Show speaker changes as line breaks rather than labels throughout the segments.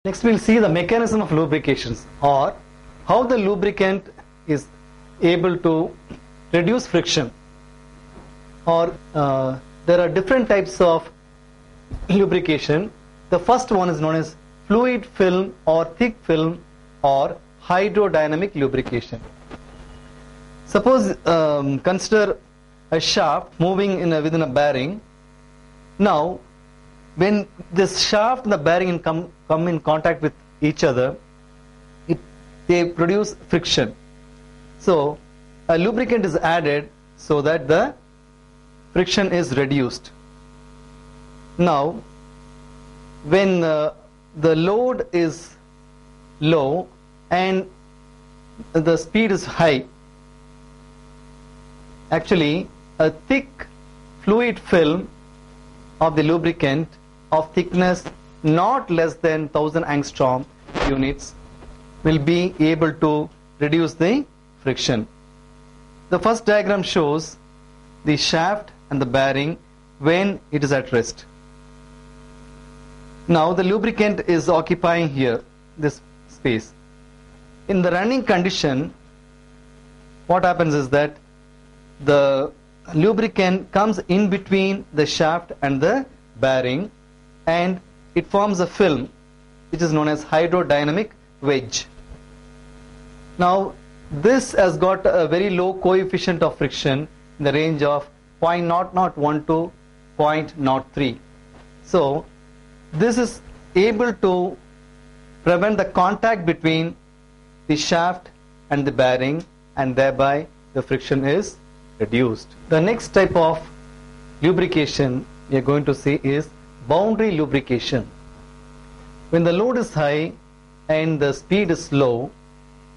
Next we'll see the mechanism of lubrications, or how the lubricant is able to reduce friction, or there are different types of lubrication. The first one is known as fluid film or thick film or hydrodynamic lubrication. Suppose consider a shaft moving within a bearing. Now when this shaft and the bearing come in contact with each other, they produce friction. So a lubricant is added so that the friction is reduced. Now when the load is low and the speed is high, actually a thick fluid film of the lubricant of thickness not less than 1000 angstrom units will be able to reduce the friction. The first diagram shows the shaft and the bearing when it is at rest. Now the lubricant is occupying here this space. In the running condition, what happens is that the lubricant comes in between the shaft and the bearing, and it forms a film which is known as hydrodynamic wedge. Now this has got a very low coefficient of friction in the range of 0.001 to 0.03. So this is able to prevent the contact between the shaft and the bearing, and thereby the friction is reduced. The next type of lubrication we are going to see is boundary lubrication. When the load is high and the speed is low,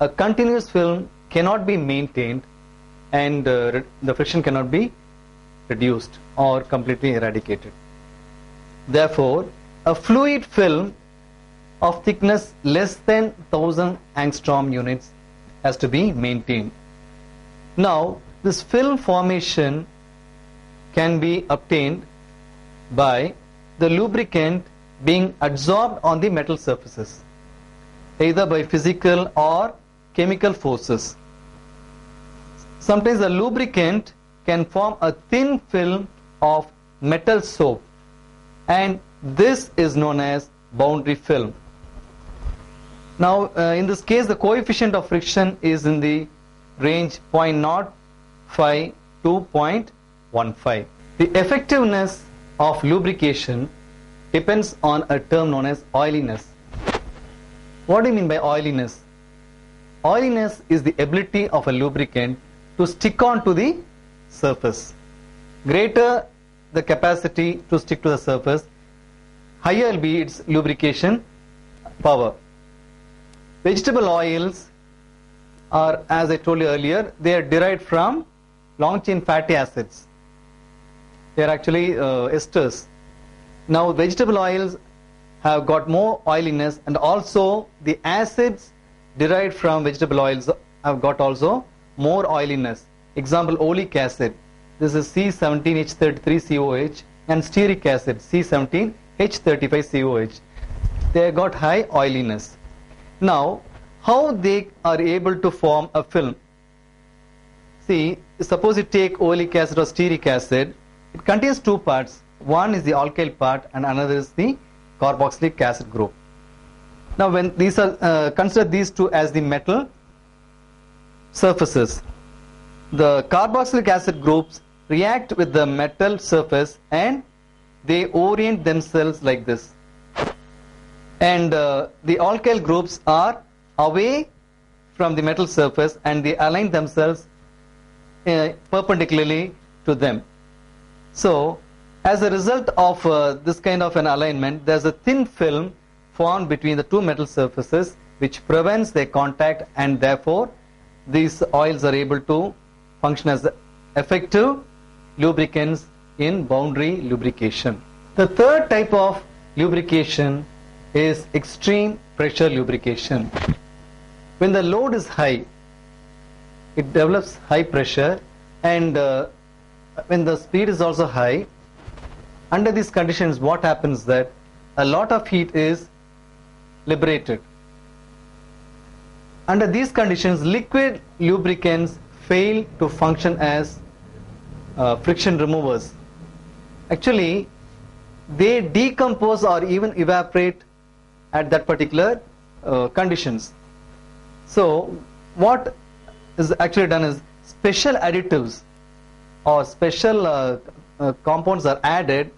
a continuous film cannot be maintained and the friction cannot be reduced or completely eradicated. Therefore, a fluid film of thickness less than 1000 angstrom units has to be maintained. Now, this film formation can be obtained by the lubricant being adsorbed on the metal surfaces, either by physical or chemical forces. Sometimes the lubricant can form a thin film of metal soap, and this is known as boundary film. Now in this case the coefficient of friction is in the range 0.05 to 0.15. The effectiveness of lubrication depends on a term known as oiliness. What do you mean by oiliness? Oiliness is the ability of a lubricant to stick on to the surface. Greater the capacity to stick to the surface, higher will be its lubrication power. Vegetable oils are, as I told you earlier, they are derived from long chain fatty acids. They are actually esters. Now vegetable oils have got more oiliness, and also the acids derived from vegetable oils have got also more oiliness. Example, oleic acid, this is C17H33COH, and stearic acid, C17H35COH. They have got high oiliness. Now how they are able to form a film? See, suppose you take oleic acid or stearic acid, it contains two parts. One is the alkyl part and another is the carboxylic acid group. Now when these are consider these two as the metal surfaces, the carboxylic acid groups react with the metal surface and they orient themselves like this, and the alkyl groups are away from the metal surface and they align themselves perpendicularly to them. So as a result of this kind of an alignment, there is a thin film formed between the two metal surfaces which prevents their contact, and therefore these oils are able to function as effective lubricants in boundary lubrication. The third type of lubrication is extreme pressure lubrication. When the load is high, it develops high pressure, and when the speed is also high, under these conditions what happens that a lot of heat is liberated. Under these conditions, liquid lubricants fail to function as friction removers. Actually, they decompose or even evaporate at that particular conditions. So what is actually done is special additives or special compounds are added,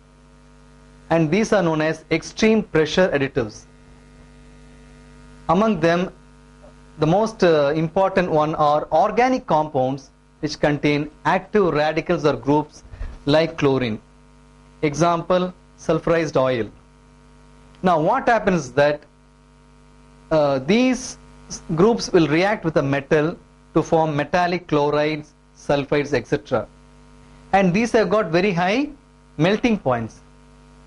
and these are known as extreme pressure additives. Among them, the most important one are organic compounds which contain active radicals or groups like chlorine. Example, sulfurized oil. Now what happens is that these groups will react with a metal to form metallic chlorides, sulfides, etc. And these have got very high melting points.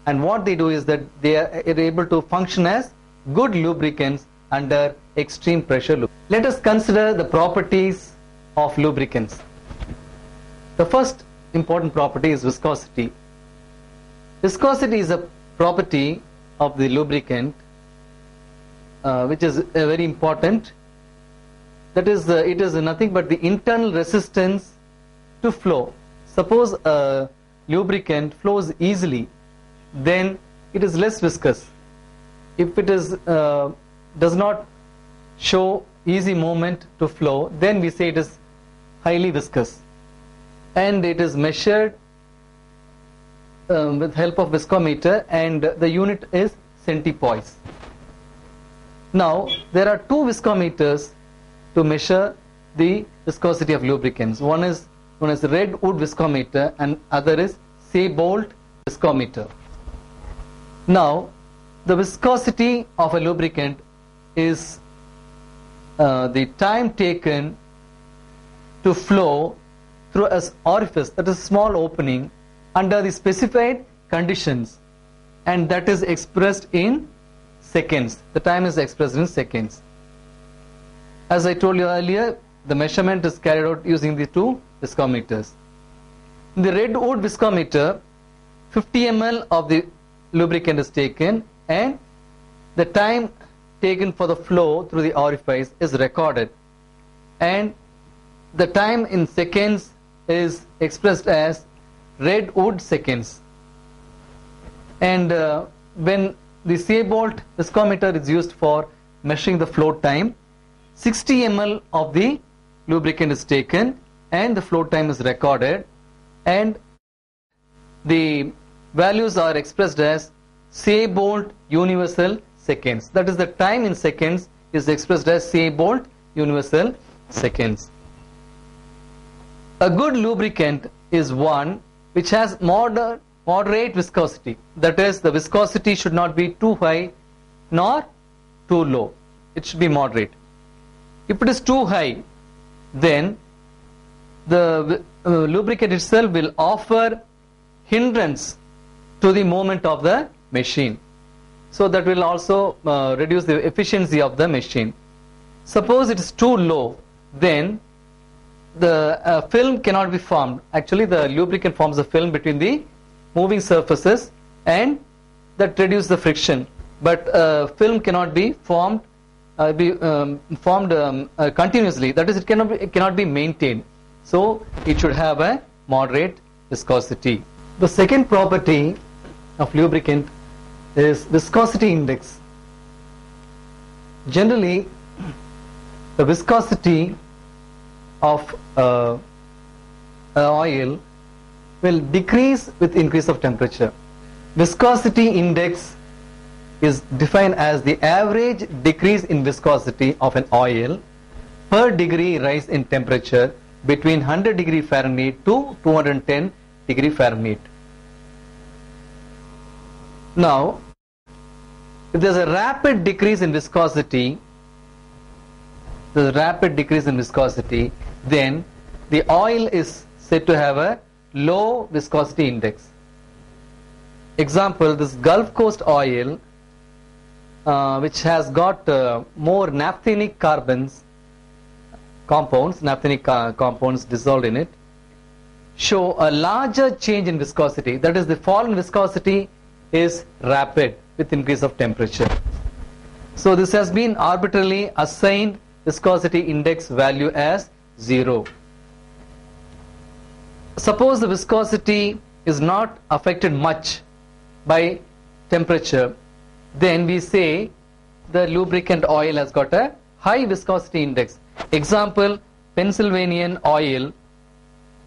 And what they do is that they are able to function as good lubricants under extreme pressure. Let us consider the properties of lubricants. The first important property is viscosity. Viscosity is a property of the lubricant which is very important. That is, it is nothing but the internal resistance to flow. Suppose a lubricant flows easily, then it is less viscous. If it is does not show easy movement to flow, then we say it is highly viscous, and it is measured with help of viscometer, and the unit is centipoise. Now there are two viscometers to measure the viscosity of lubricants. One is known as the red wood viscometer and other is Seabolt viscometer. Now the viscosity of a lubricant is the time taken to flow through an orifice, that is a small opening, under the specified conditions, and that is expressed in seconds. The time is expressed in seconds. As I told you earlier, the measurement is carried out using the two viscometers. In the red wood viscometer, 50 ml of the lubricant is taken, and the time taken for the flow through the orifice is recorded, and the time in seconds is expressed as red wood seconds. And when the Seabolt viscometer is used for measuring the flow time, 60 ml of the lubricant is taken and the flow time is recorded, and the values are expressed as Seabolt universal seconds. That is, the time in seconds is expressed as Seabolt universal seconds. A good lubricant is one which has moderate viscosity. That is, the viscosity should not be too high nor too low. It should be moderate. If it is too high, then the lubricant itself will offer hindrance to the movement of the machine. So that will also reduce the efficiency of the machine. Suppose it is too low, then the film cannot be formed. Actually, the lubricant forms a film between the moving surfaces, and that reduces the friction. But film cannot be formed continuously. That is, it cannot be maintained. So it should have a moderate viscosity. The second property of lubricant is viscosity index. Generally, the viscosity of oil will decrease with increase of temperature. Viscosity index is defined as the average decrease in viscosity of an oil per degree rise in temperature between 100 degree Fahrenheit to 210 degree Fahrenheit. Now, if there is a rapid decrease in viscosity, then the oil is said to have a low viscosity index. Example, this Gulf Coast oil, which has got more naphthenic compounds dissolved in it, show a larger change in viscosity. That is, the fall in viscosity is rapid with increase of temperature. So this has been arbitrarily assigned viscosity index value as 0. Suppose the viscosity is not affected much by temperature, then we say the lubricant oil has got a high viscosity index. Example, Pennsylvanian oil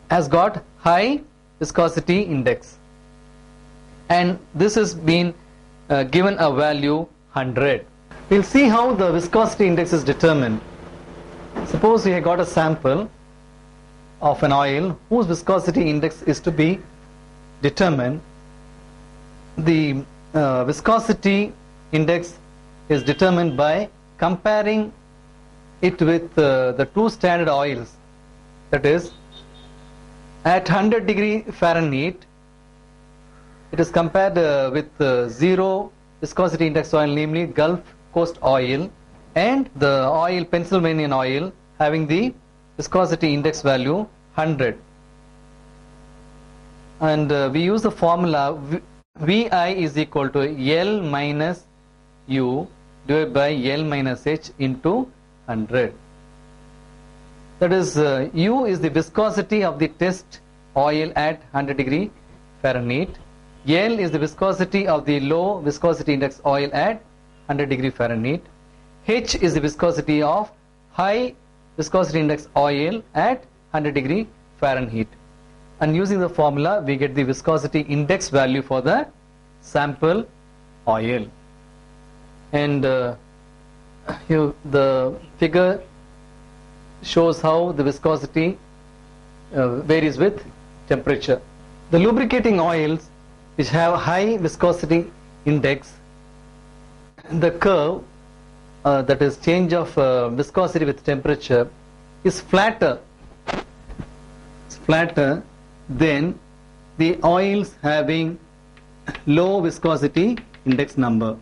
has got high viscosity index, and this has been given a value 100. We'll see how the viscosity index is determined. Suppose we have got a sample of an oil whose viscosity index is to be determined. The viscosity index is determined by comparing it with the two standard oils, that is at 100 degree Fahrenheit it is compared with zero viscosity index oil, namely Gulf Coast oil, and the oil Pennsylvanian oil having the viscosity index value 100, and we use the formula VI is equal to L minus U divided by L minus H into 100. That is, U is the viscosity of the test oil at 100 degree Fahrenheit. L is the viscosity of the low viscosity index oil at 100 degree Fahrenheit. H is the viscosity of high viscosity index oil at 100 degree Fahrenheit. And using the formula we get the viscosity index value for the sample oil. And the figure shows how the viscosity varies with temperature. The lubricating oils which have high viscosity index, the curve that is change of viscosity with temperature is flatter than the oils having low viscosity index number.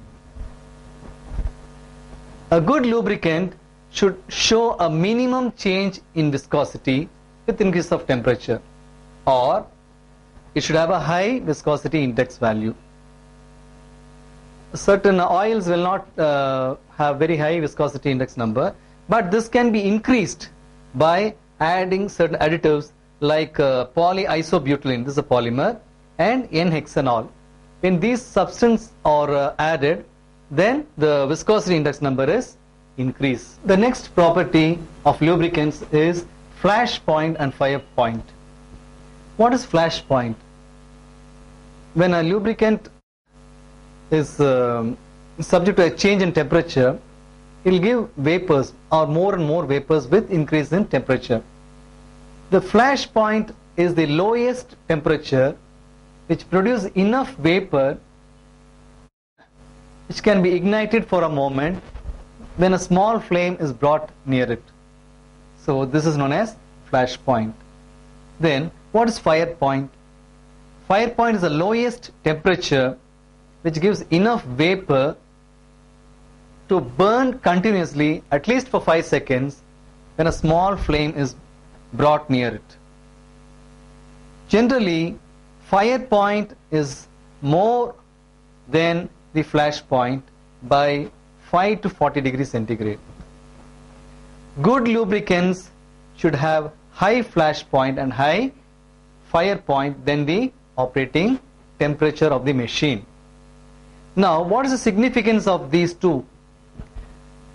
A good lubricant should show a minimum change in viscosity with increase of temperature, or it should have a high viscosity index value. Certain oils will not have very high viscosity index number, but this can be increased by adding certain additives like polyisobutylene, this is a polymer, and N-hexanol. When these substances are added, then the viscosity index number is increased. The next property of lubricants is flash point and fire point. What is flash point? When a lubricant is subject to a change in temperature, it will give vapors or more and more vapors with increase in temperature. The flash point is the lowest temperature which produces enough vapor which can be ignited for a moment when a small flame is brought near it. So this is known as flash point. Then what is fire point? Fire point is the lowest temperature which gives enough vapor to burn continuously at least for 5 seconds when a small flame is brought near it. Generally, fire point is more than the flash point by 5 to 40 degrees centigrade. Good lubricants should have high flash point and high fire point than the operating temperature of the machine. Now, what is the significance of these two?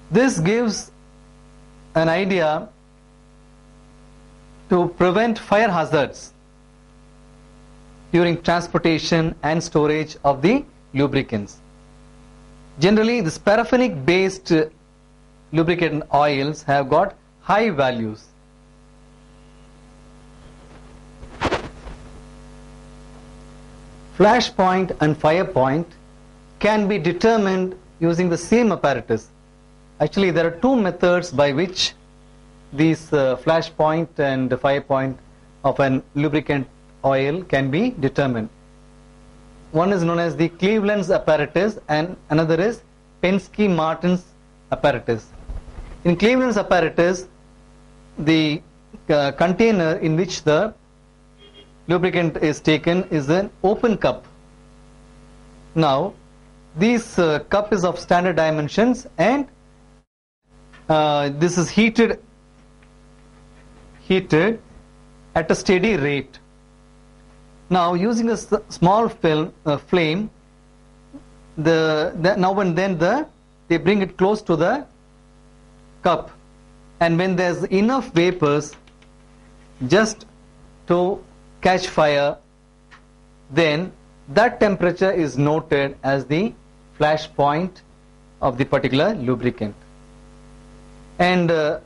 This gives an idea to prevent fire hazards during transportation and storage of the lubricants. Generally, the paraffinic based lubricant oils have got high values. Flash point and fire point can be determined using the same apparatus. Actually, there are two methods by which these flash point and fire point of an lubricant oil can be determined. One is known as the Cleveland's apparatus and another is Penske-Martin's apparatus. In Cleveland's apparatus, the container in which the lubricant is taken is an open cup. Now, This cup is of standard dimensions, and this is heated at a steady rate. Now, using a small flame, now and then they bring it close to the cup, and when there's enough vapors just to catch fire, then that temperature is noted as the flash point of the particular lubricant. And to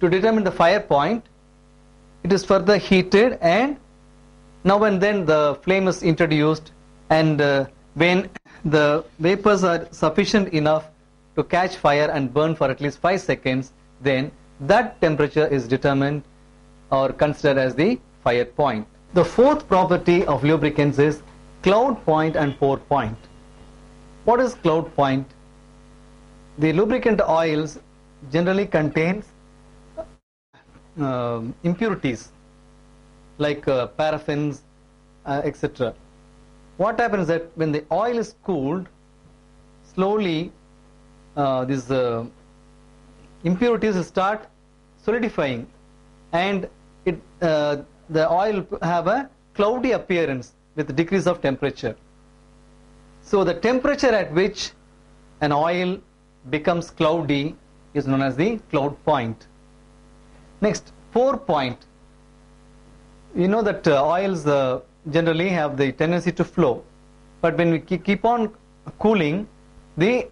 determine the fire point, it is further heated, and now and then the flame is introduced, and when the vapors are sufficient enough to catch fire and burn for at least 5 seconds, then that temperature is determined or considered as the fire point. The fourth property of lubricants is cloud point and pour point. What is cloud point? The lubricant oils generally contains impurities like paraffins, etc. What happens is that when the oil is cooled, slowly these impurities will start solidifying, and the oil have a cloudy appearance with decrease of temperature. So the temperature at which an oil becomes cloudy is known as the cloud point. Next, pour point. You know that oils generally have the tendency to flow, but when we keep on cooling, the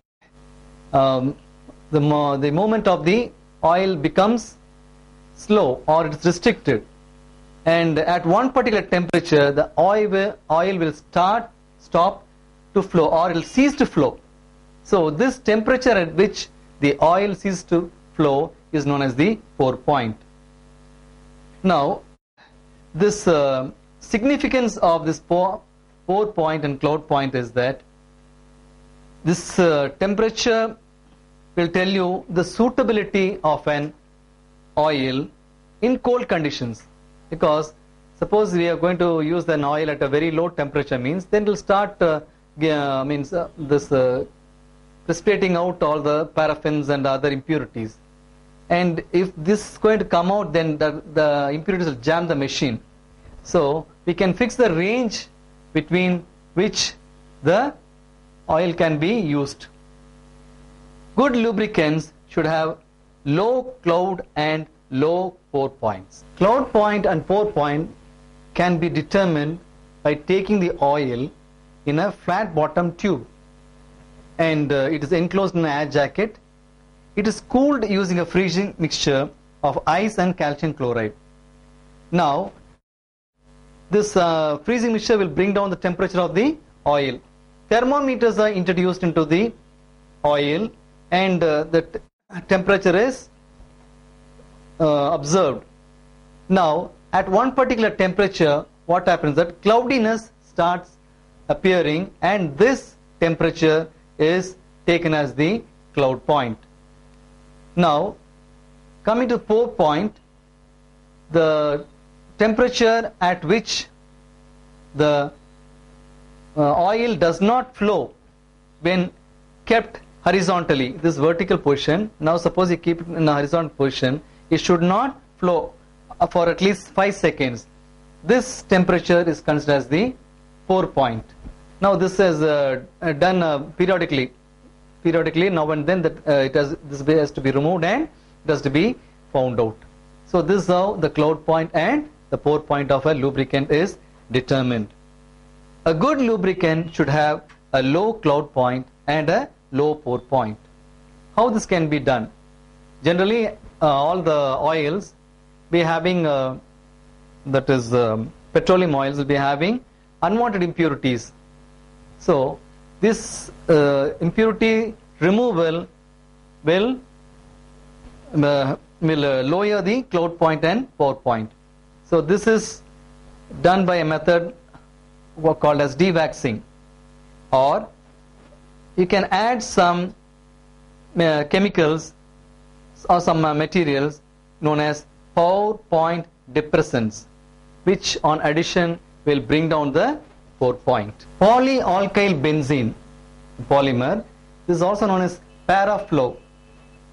movement of the oil becomes slow, or it's restricted, and at one particular temperature the oil will stop to flow, or it will cease to flow. So this temperature at which the oil ceases to flow is known as the pour point. Now, this significance of this pour point and cloud point is that this temperature will tell you the suitability of an oil in cold conditions, because suppose we are going to use an oil at a very low temperature, means then it will start precipitating out all the paraffins and other impurities, and if this is going to come out, then the impurities will jam the machine. So we can fix the range between which the oil can be used. Good lubricants should have low cloud and low pour points. Cloud point and pour point can be determined by taking the oil in a flat bottom tube, and it is enclosed in an air jacket. It is cooled using a freezing mixture of ice and calcium chloride. Now, this freezing mixture will bring down the temperature of the oil. Thermometers are introduced into the oil, and the temperature is observed. Now, at one particular temperature, what happens that cloudiness starts appearing, and this temperature is taken as the cloud point. Now, coming to pour point, the temperature at which the oil does not flow when kept horizontally, this vertical position. Now suppose you keep it in a horizontal position, it should not flow for at least 5 seconds. This temperature is considered as the pour point. Now this is done periodically now and then, that this has to be removed and it has to be found out. So this is how the cloud point and the pour point of a lubricant is determined. A good lubricant should have a low cloud point and a low pour point. How this can be done? Generally, all the oils be having, that is petroleum oils will be having unwanted impurities. So this impurity removal will lower the cloud point and pour point. So this is done by a method called as dewaxing, or you can add some chemicals or some materials known as pour point depressants, which on addition will bring down the pour point. Polyalkyl benzene polymer. This is also known as paraflow.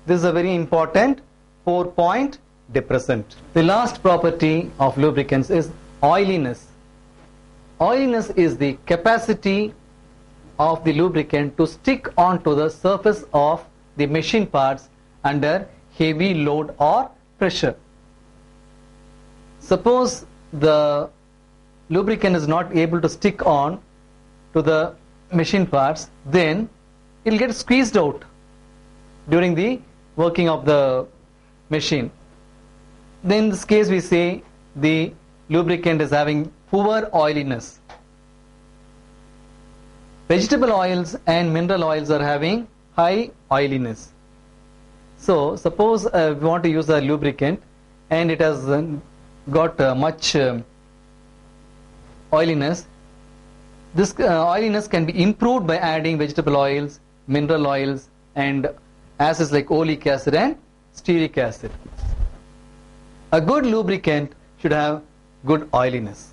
This is a very important 4-point depressant. The last property of lubricants is oiliness. Oiliness is the capacity of the lubricant to stick onto the surface of the machine parts under heavy load or pressure. Suppose the lubricant is not able to stick on to the machine parts, then it will get squeezed out during the working of the machine. Then in this case we say the lubricant is having poor oiliness. Vegetable oils and mineral oils are having high oiliness. So suppose we want to use a lubricant and it has got much oiliness. This oiliness can be improved by adding vegetable oils, mineral oils, and acids like oleic acid and stearic acid. A good lubricant should have good oiliness.